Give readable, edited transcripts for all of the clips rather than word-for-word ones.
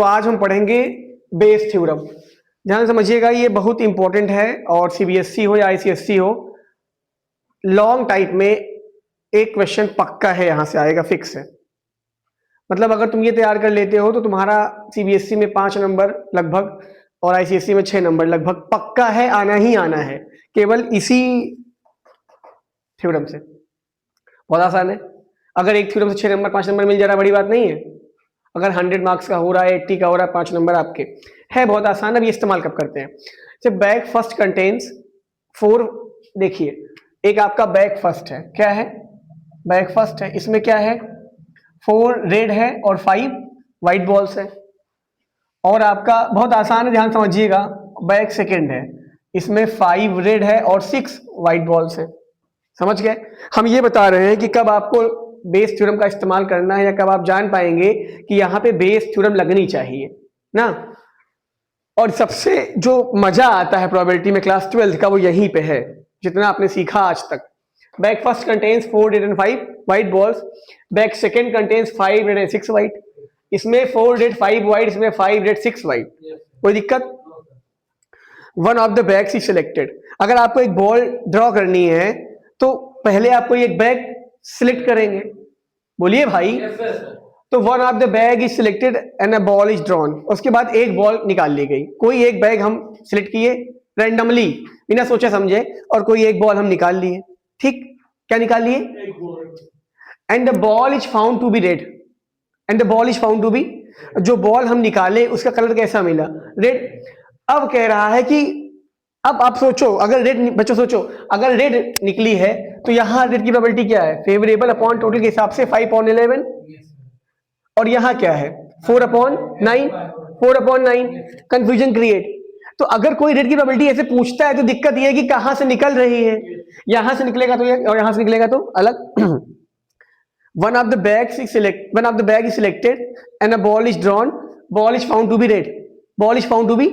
आज हम पढ़ेंगे बेस थ्योरम। ध्यान समझिएगा, ये बहुत इंपॉर्टेंट है और सीबीएसई हो या आईसीएसई हो, लॉन्ग टाइप में एक क्वेश्चन पक्का है, यहां से आएगा, फिक्स है। मतलब अगर तुम ये तैयार कर लेते हो तो तुम्हारा सीबीएसई में 5 नंबर लगभग और आईसीएसई में 6 नंबर लगभग पक्का है, आना ही आना है, केवल इसी थ्योरम से। बहुत आसान है। अगर एक थ्योरम से 6 नंबर 5 नंबर मिल जा रहा, बड़ी बात नहीं है। अगर 100 मार्क्स का हो रहा है, 80 का हो रहा है, 5 नंबर आपके है, बहुत आसान। अब ये इस्तेमाल कब करते हैं? जब बैग फर्स्ट कंटेन्स 4, देखिए एक आपका बैग फर्स्ट है, क्या है? बैग फर्स्ट है, इसमें क्या है? 4 रेड है और 5 व्हाइट बॉल्स है। और आपका बहुत आसान है, ध्यान समझिएगा, बैग सेकेंड है, इसमें 5 रेड है और 6 व्हाइट बॉल्स है। समझ गए? हम ये बता रहे हैं कि कब आपको बेस थ्योरम का इस्तेमाल करना है या कब आप जान पाएंगे कि यहां पे बेस थ्योरम लगनी चाहिए ना। और सबसे जो मजा आता है प्रोबेबिलिटी में क्लास 12 का, वो यहीं पे है, जितना आपने सीखा आज तक। Bag first contains 4 red and 5 white balls, bag second contains 5 red and 6 white. इसमें 4 रेड 5 व्हाइट, इसमें 5 रेड 6 व्हाइट। कोई दिक्कत? One of the bags is selected. अगर आपको एक बॉल ड्रॉ करनी है तो पहले आपको एक बैग सिलेक्ट करेंगे, बोलिए भाई। तो one of the bag is selected and a ball is drawn. उसके बाद एक बॉल निकाल ली गई, कोई एक बैग हम सिलेक्ट किए रैंडमली, बिना सोचे समझे, और कोई एक बॉल हम निकाल लिए। ठीक, क्या निकाल लिए? And the ball is found to be red. And the ball is found to be, जो बॉल हम निकाले उसका कलर कैसा मिला? रेड। अब कह रहा है कि अब आप सोचो, अगर रेड, बच्चों सोचो, अगर रेड निकली है तो यहां रेड की प्रोबेबिलिटी क्या है? फेवरेबल अपॉन टोटल के हिसाब से 5/11। और यहां क्या है? 4/9। 4/9। Confusion create. तो अगर कोई रेड की प्रोबेबिलिटी ऐसे पूछता है तो दिक्कत यह है कि कहां से निकल रही है। यहां से निकलेगा तो ये, और यहां से निकलेगा तो अलग। One of the bag is selected and a ball is drawn, ball is found to be red. Ball is found to be,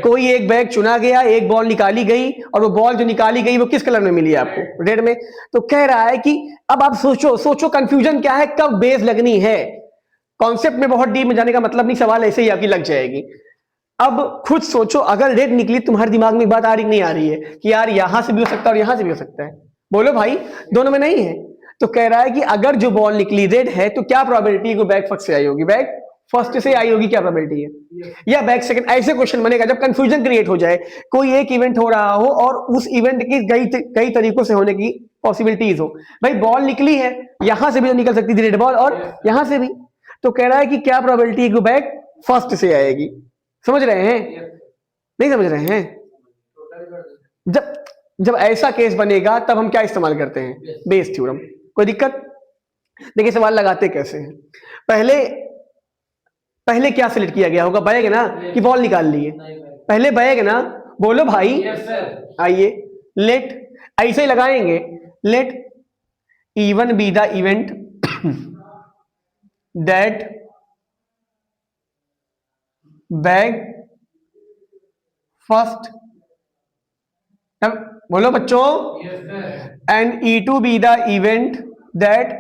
कोई एक बैग चुना गया, एक बॉल निकाली गई, और वो बॉल जो निकाली गई वो किस कलर में मिली आपको? रेड में। तो कह रहा है कि अब आप सोचो कंफ्यूजन क्या है, कब बेस लगनी है। कॉन्सेप्ट में बहुत डीप में जाने का मतलब नहीं, सवाल ऐसे ही आपकी लग जाएगी। अब खुद सोचो, अगर रेड निकली, तुम्हारे दिमाग में बात आ रही नहीं आ रही है कि यार यहां से भी हो सकता है और यहां से भी हो सकता है? बोलो भाई, दोनों में नहीं है। तो कह रहा है कि अगर जो बॉल निकली रेड है तो क्या प्रोबेबिलिटी को बैग फर्स्ट से आई होगी, बैग फर्स्ट से आई होगी, क्या प्रोबेबिलिटी है? या बैग सेकंड? ऐसे क्वेश्चन बनेगा जब कंफ्यूजन क्रिएट हो जाए, कोई एक इवेंट हो रहा हो और उस इवेंट की कई तरीकों से होने की पॉसिबिलिटीज हो। भाई बॉल निकली है, यहां से भी तो निकल सकती थी रेड बॉल, और यहां से भी। तो कह रहा है कि क्या प्रोबेबिलिटी है कि बैग फर्स्ट से आएगी? समझ रहे हैं? नहीं समझ रहे हैं? जब ऐसा केस बनेगा तब हम क्या इस्तेमाल करते हैं? Bayes theorem. कोई दिक्कत? देखिए सवाल लगाते कैसे हैं। पहले क्या सिलेक्ट किया गया होगा? बैग ना, कि बॉल निकाल लिए? पहले बैग ना, बोलो भाई। आइए, लेट, ऐसे ही लगाएंगे, let E one be the event that bag first, बोलो बच्चों, and E two be the event that,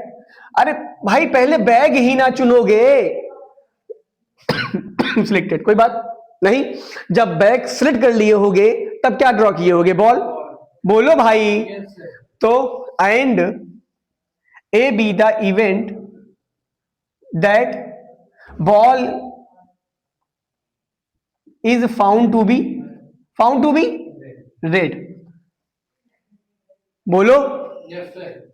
अरे भाई पहले बैग ही ना चुनोगे सिलेक्टेड, कोई बात नहीं। जब बैग सिलेक्ट कर लिए होगे तब क्या ड्रॉ किए होगे? बॉल। बोलो भाई। तो and E be the event that ball is found to be red. बोलो।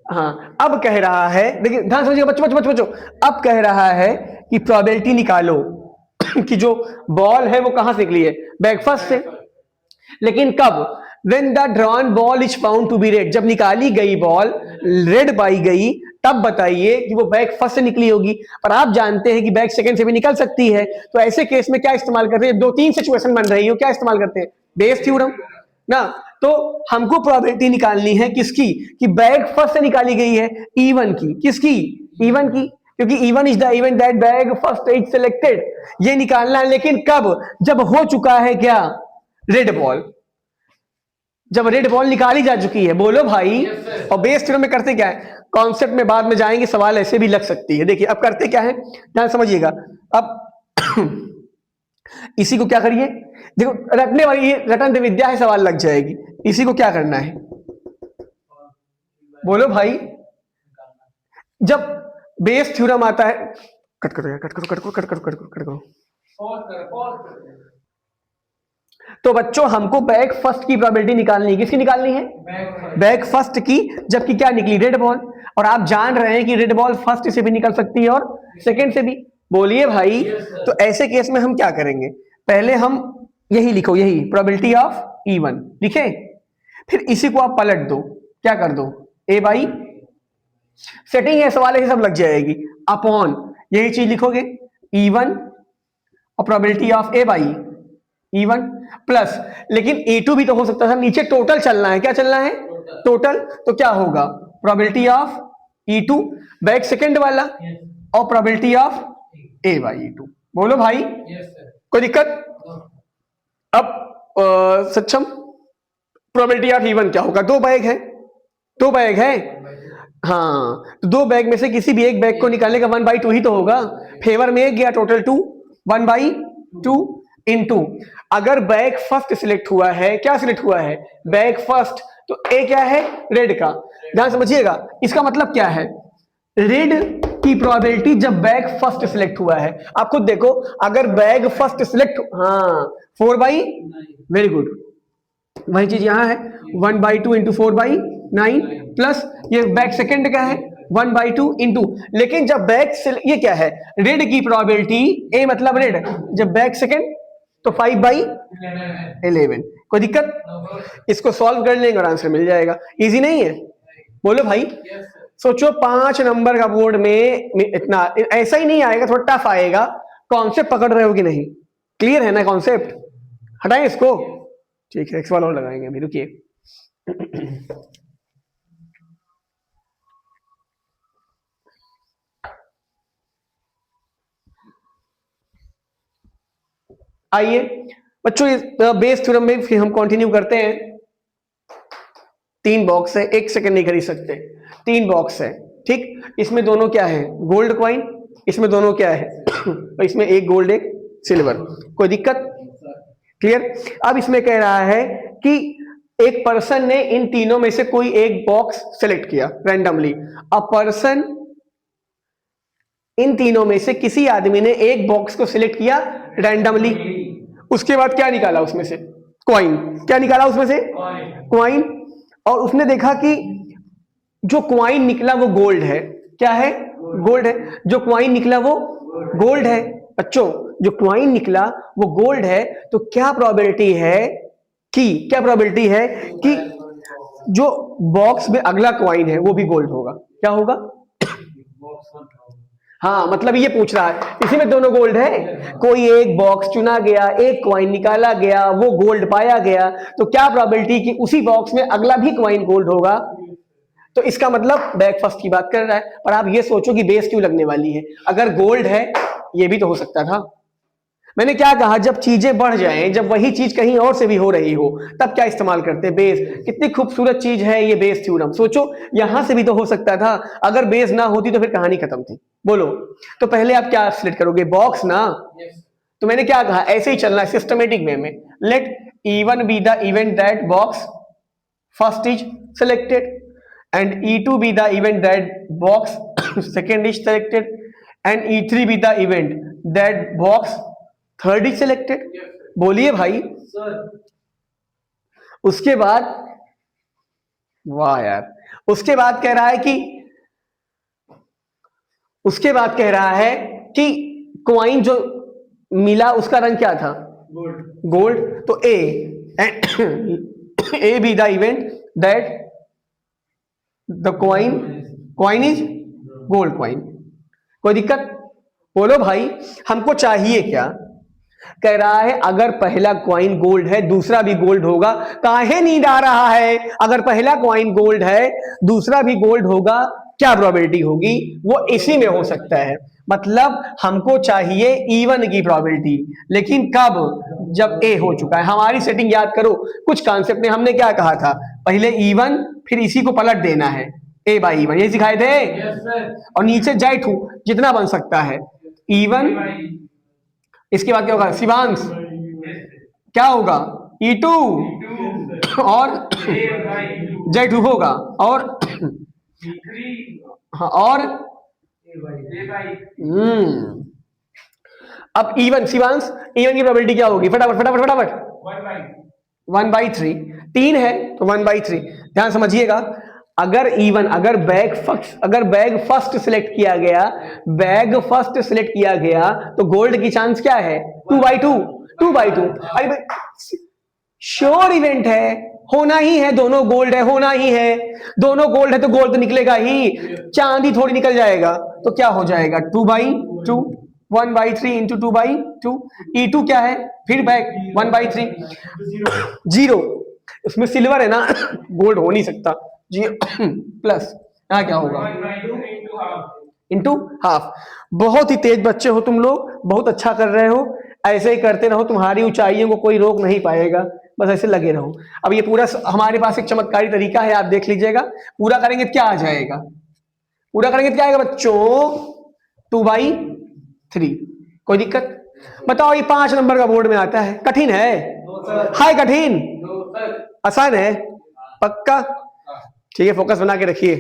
हाँ, अब कह रहा है, देखिए ध्यान समझिएगा बच्चों, अब कह रहा है कि प्रोबेबिलिटी निकालो कि जो बॉल है वो कहां से निकली है? बैग फर्स्ट से। लेकिन कब? When the drawn ball is found to be red, जब निकाली गई बॉल रेड पाई गई, तब बताइए कि वो बैग फर्स्ट से निकली होगी। पर आप जानते हैं कि बैग सेकंड से भी निकल सकती है। तो ऐसे केस में क्या इस्तेमाल करते हैं? 2-3 सिचुएशन बन रही हो, क्या इस्तेमाल करते हैं? बेस थ्योरम ना। तो हमको प्रोबेबिलिटी निकालनी है किसकी? कि बैग फर्स्ट से निकाली गई है, इवन की। किसकी? इवन की, क्योंकि even is the event that bag first is selected. ये निकालना है, लेकिन कब? जब हो चुका है क्या? Red ball. जब रेड बॉल निकाली जा चुकी है। बोलो भाई। और बेस थ्योरम में करते क्या है? कॉन्सेप्ट में बाद में जाएंगे, सवाल ऐसे भी लग सकती है। देखिए अब करते क्या है, ध्यान समझिएगा। अब इसी को क्या करिए, देखो रटने वाली ये रटन विद्या है, सवाल लग जाएगी। इसी को क्या करना है, बोलो भाई। जब बेस थ्योरम आता है, कट करो यार, कट करो कट करो कट करो कट करो कट करो। तो बच्चों हमको बैक फर्स्ट की प्रोबेबिलिटी निकालनी है, किसकी निकालनी है, बैक फर्स्ट की। जबकि क्या निकली, रेड बॉल। और आप जान रहे हैं कि रेड बॉल फर्स्ट से भी निकल सकती है और सेकंड से भी। बोलिए भाई। तो ऐसे केस में हम क्या करेंगे, पहले हम यही लिखो, यही प्रोबेबिलिटी ऑफ E1 लिखे, फिर इसी को आप पलट दो, क्या कर दो, ए बाई, सेटिंग है सवाल है सब लग जाएगी, अपॉन यही चीज लिखोगे E1 और probability of A by E1 plus, लेकिन E2 भी तो हो सकता था, नीचे टोटल चलना है, क्या चलना है, टोटल। तो क्या होगा, probability of E2 back second वाला और probability of A by E2। बोलो भाई, कोई दिक्कत। अब सक्षम, प्रोबेबिलिटी ऑफ E1 क्या होगा, दो बैग है, दो बैग है, हाँ, तो दो बैग में से किसी भी एक बैग को निकालने का 1/2 ही तो होगा। फेवर में एक गया, टोटल 2, 1/2 इनटू, अगर बैग फर्स्ट सिलेक्ट हुआ है, क्या सिलेक्ट हुआ है, बैग फर्स्ट, तो ए क्या है, रेड का। ध्यान समझिएगा, इसका मतलब क्या है, रेड की प्रोबेबिलिटी जब बैग फर्स्ट सिलेक्ट हुआ है, आप खुद देखो, अगर बैग फर्स्ट सिलेक्ट, हाँ 4/, वेरी गुड, वही चीज यहां है, 1/2 इंटू 4/9 प्लस ये बैक सेकंड का है 1/2 इंटू, लेकिन जब बैक ये क्या है, रेड की प्रोबेबिलिटी, ए मतलब रेड, जब बैक सेकंड तो 5/11। कोई दिक्कत, इसको सॉल्व कर लेंगे और आंसर मिल जाएगा। इजी नहीं है, बोलो भाई। सोचो 5 नंबर का बोर्ड में इतना ऐसा ही नहीं आएगा, थोड़ा टफ आएगा, कॉन्सेप्ट पकड़ रहे हो कि नहीं, क्लियर है ना कॉन्सेप्ट, हटाएं इसको, ठीक है, एक सवाल और लगाएंगे अभी, रुकिए। आइए बच्चों, इस बेस थ्योरम में फिर हम कंटिन्यू करते हैं। 3 बॉक्स है, 1 सेकंड नहीं खरीद सकते, 3 बॉक्स है, ठीक। इसमें दोनों क्या है, गोल्ड कॉइन, इसमें दोनों क्या है, इसमें एक गोल्ड एक सिल्वर, कोई दिक्कत, क्लियर। अब इसमें कह रहा है कि एक पर्सन ने इन तीनों में से कोई एक बॉक्स सेलेक्ट किया रैंडमली, अ पर्सन, इन तीनों में से किसी आदमी ने एक बॉक्स को सिलेक्ट किया रैंडमली, उसके बाद क्या निकाला उसमें से, कॉइन, क्या निकाला उसमें से, कॉइन, और उसने देखा कि जो कॉइन निकला वो गोल्ड है, क्या है, गोल्ड है, जो कॉइन निकला वो गोल्ड है। बच्चों जो कॉइन निकला वो गोल्ड है, तो क्या प्रोबेबिलिटी है कि, क्या प्रोबेबिलिटी है कि जो बॉक्स में अगला कॉइन है वो भी गोल्ड होगा, क्या होगा, हाँ, मतलब ये पूछ रहा है, इसी में दोनों गोल्ड है, कोई एक बॉक्स चुना गया, एक कॉइन निकाला गया, वो गोल्ड पाया गया, तो क्या प्रोबेबिलिटी कि उसी बॉक्स में अगला भी कॉइन गोल्ड होगा। तो इसका मतलब बैक फर्स्ट की बात कर रहा है। पर आप ये सोचो कि बेस क्यों लगने वाली है, अगर गोल्ड है ये भी तो हो सकता था। मैंने क्या कहा, जब चीजें बढ़ जाएं, जब वही चीज कहीं और से भी हो रही हो, तब क्या इस्तेमाल करते हैं, बेस। कितनी खूबसूरत चीज है ये बेस थ्योरम, सोचो यहां से भी तो हो सकता था, अगर बेस ना होती तो फिर कहानी खत्म थी। बोलो, तो पहले आप क्या सिलेक्ट करोगे, बॉक्स ना। तो मैंने क्या कहा, ऐसे ही चलना है सिस्टमेटिक वे में, let E1 be the event that box first is selected and E2 be the event that box second is selected and E3 be the event that box third is selected। बोलिए भाई। उसके बाद, वाह यार, उसके बाद कह रहा है कि, उसके बाद कह रहा है कि कॉइन जो मिला उसका रंग क्या था, गोल्ड। तो ए be the event that the coin is gold coin. कोई दिक्कत, बोलो भाई, हमको चाहिए क्या, कह रहा है अगर पहला कॉइन गोल्ड है दूसरा भी गोल्ड होगा, काहे नीड आ रहा है, अगर पहला कॉइन गोल्ड है दूसरा भी गोल्ड होगा, क्या प्रोबेबिलिटी होगी, वो इसी में हो सकता है। मतलब हमको चाहिए E1 की प्रोबेबिलिटी, लेकिन कब, जब ए हो चुका है। हमारी सेटिंग याद करो, कुछ कॉन्सेप्ट में हमने क्या कहा था, पहले E1 फिर इसी को पलट देना है, ए बाई E1, ये सिखाए थे। और नीचे जाइट जितना बन सकता है E1 इसके बाद क्या होगा शिवांश, क्या होगा E2 और Z2 होगा और हाँ और अब E1 शिवांश, E1 की प्रोबेबिलिटी क्या होगी, फटाफट फटाफट फटाफट 1/3, 3 है तो 1/3। ध्यान समझिएगा, अगर E1 अगर बैग फर्स्ट सिलेक्ट किया गया, बैग फर्स्ट सिलेक्ट किया गया तो गोल्ड की चांस क्या है 2/2। अरे भाई श्योर इवेंट है, होना ही है, दोनों गोल्ड है, होना ही है, दोनों गोल्ड है तो गोल्ड तो निकलेगा ही, चांदी थोड़ी निकल जाएगा। तो क्या हो जाएगा 2/2, 1/3 इंटू 2/2। E2 क्या है फिर बैग 1/3, 0, इसमें सिल्वर है ना, गोल्ड हो नहीं सकता, 0 प्लस यहाँ क्या होगा इंटू हाफ। बहुत ही तेज बच्चे हो तुम लोग, बहुत अच्छा कर रहे हो, ऐसे ही करते रहो, तुम्हारी ऊंचाइयों को कोई रोक नहीं पाएगा, बस ऐसे लगे रहो। अब ये पूरा हमारे पास एक चमत्कारी तरीका है, आप देख लीजिएगा, पूरा करेंगे तो क्या आ जाएगा, पूरा करेंगे तो क्या आएगा बच्चों 2/3। कोई दिक्कत बताओ, ये 5 नंबर का बोर्ड में आता है, कठिन है, हाय कठिन, आसान है, पक्का, ठीक है, फोकस बना के रखिए।